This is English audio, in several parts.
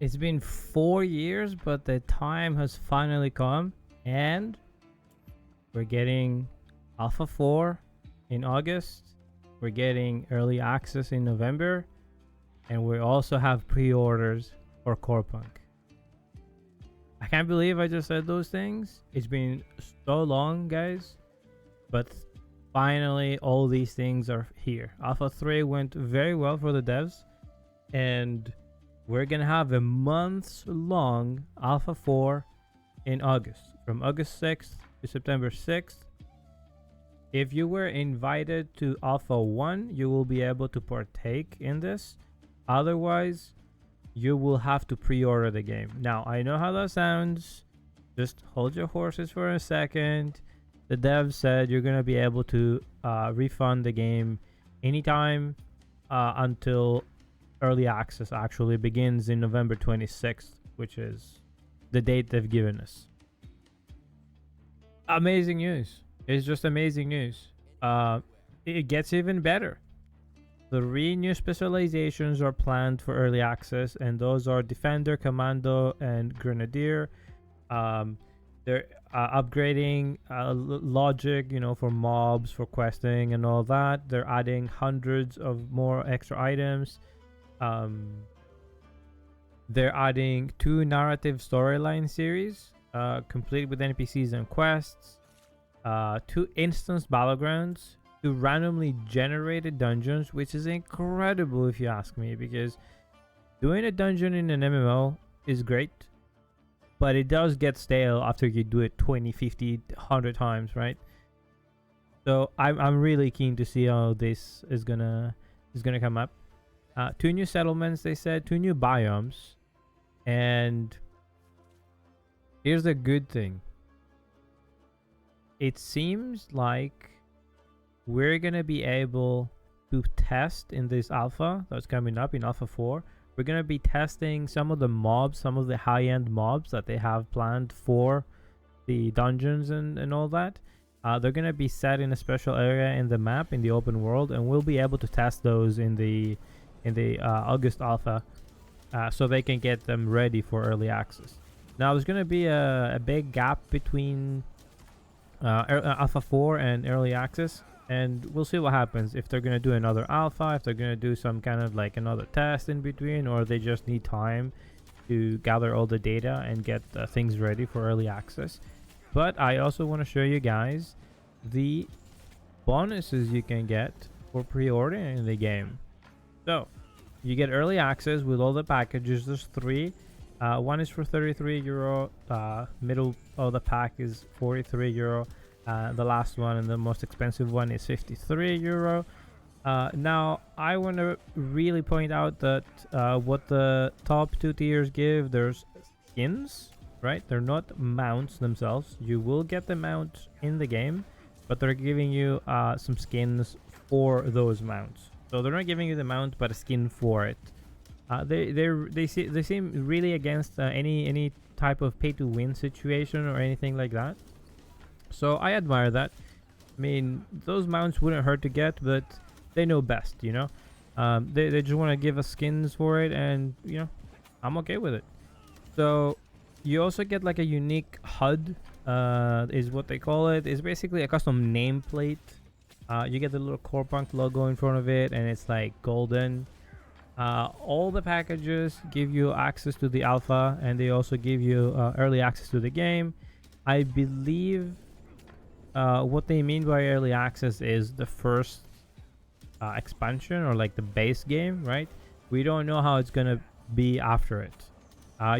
It's been 4 years, but the time has finally come, and we're getting Alpha 4 in August. We're getting early access in November, and we also have pre-orders for corepunk. I can't believe I just said those things. It's been so long, guys, but finally all these things are here. Alpha 3 went very well for the devs, and we're gonna have a months-long Alpha 4 in August, from August 6th to September 6th. If you were invited to Alpha 1, you will be able to partake in this. Otherwise, you will have to pre-order the game. Now, I know how that sounds. Just hold your horses for a second. The dev said you're gonna be able to refund the game anytime until early access actually begins in November 26th, which is the date they've given us. Amazing news. It's just amazing news. It gets even better. 3 new specializations are planned for early access, and those are Defender, Commando, and Grenadier. They're upgrading logic, for mobs, for questing, and all that. They're adding hundreds of more extra items. They're adding 2 narrative storyline series, complete with NPCs and quests, 2 instance battlegrounds, 2 randomly generated dungeons, which is incredible if you ask me, because doing a dungeon in an MMO is great, but it does get stale after you do it 20, 50, 100 times, right? So I'm really keen to see how this is gonna come up. 2 new settlements, they said, 2 new biomes, and here's the good thing. It seems like we're gonna be able to test in this alpha that's coming up in Alpha 4. We're gonna be testing some of the mobs, some of the high-end mobs that they have planned for the dungeons and all that. They're gonna be set in a special area in the map, in the open world, and we'll be able to test those in the August alpha, so they can get them ready for early access. Now there's going to be a big gap between Alpha 4 and early access, and we'll see what happens. If they're going to do another alpha, if they're going to do some kind of like another test in between, or they just need time to gather all the data and get things ready for early access. But I also want to show you guys the bonuses you can get for pre-ordering the game. So you get early access with all the packages. There's 3. One is for €33. Middle of the pack is €43. The last one and the most expensive one is €53. Now I want to really point out that what the top 2 tiers give, there's skins, right? They're not mounts themselves. You will get the mount in the game, but they're giving you some skins for those mounts. So they're not giving you the mount, but a skin for it. They seem really against any type of pay-to-win situation or anything like that. So I admire that. I mean, those mounts wouldn't hurt to get, but they know best, They just want to give us skins for it, and I'm okay with it. So you also get like a unique HUD, is what they call it. It's basically a custom nameplate. You get the little corepunk logo in front of it, and it's like golden. All the packages give you access to the alpha, and they also give you early access to the game. I believe what they mean by early access is the first expansion, or like the base game, right? We don't know how it's gonna be after it.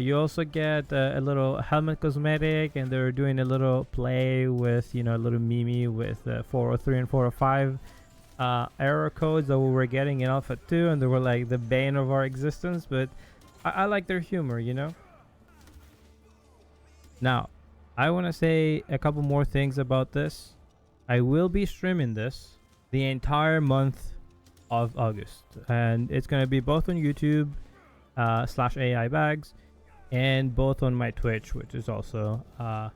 You also get a little helmet cosmetic, and they're doing a little play with, a little meme with 403 and 405 error codes that we were getting in Alpha 2, and they were like the bane of our existence, but I like their humor, Now, I want to say a couple more things about this. I will be streaming this the entire month of August, and it's going to be both on YouTube /AI Bags, and both on my Twitch, which is also at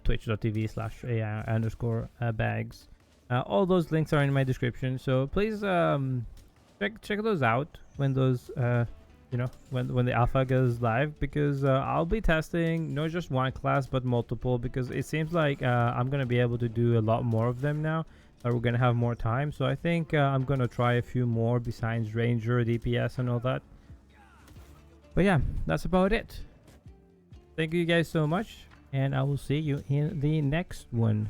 twitch.tv/AI_bags. All those links are in my description, so please check those out when those you know, when the alpha goes live, because I'll be testing not just one class but multiple, because it seems like I'm gonna be able to do a lot more of them now. We're gonna have more time, so I think I'm gonna try a few more besides Ranger, DPS, and all that. But yeah, that's about it. Thank you guys so much, and I will see you in the next one.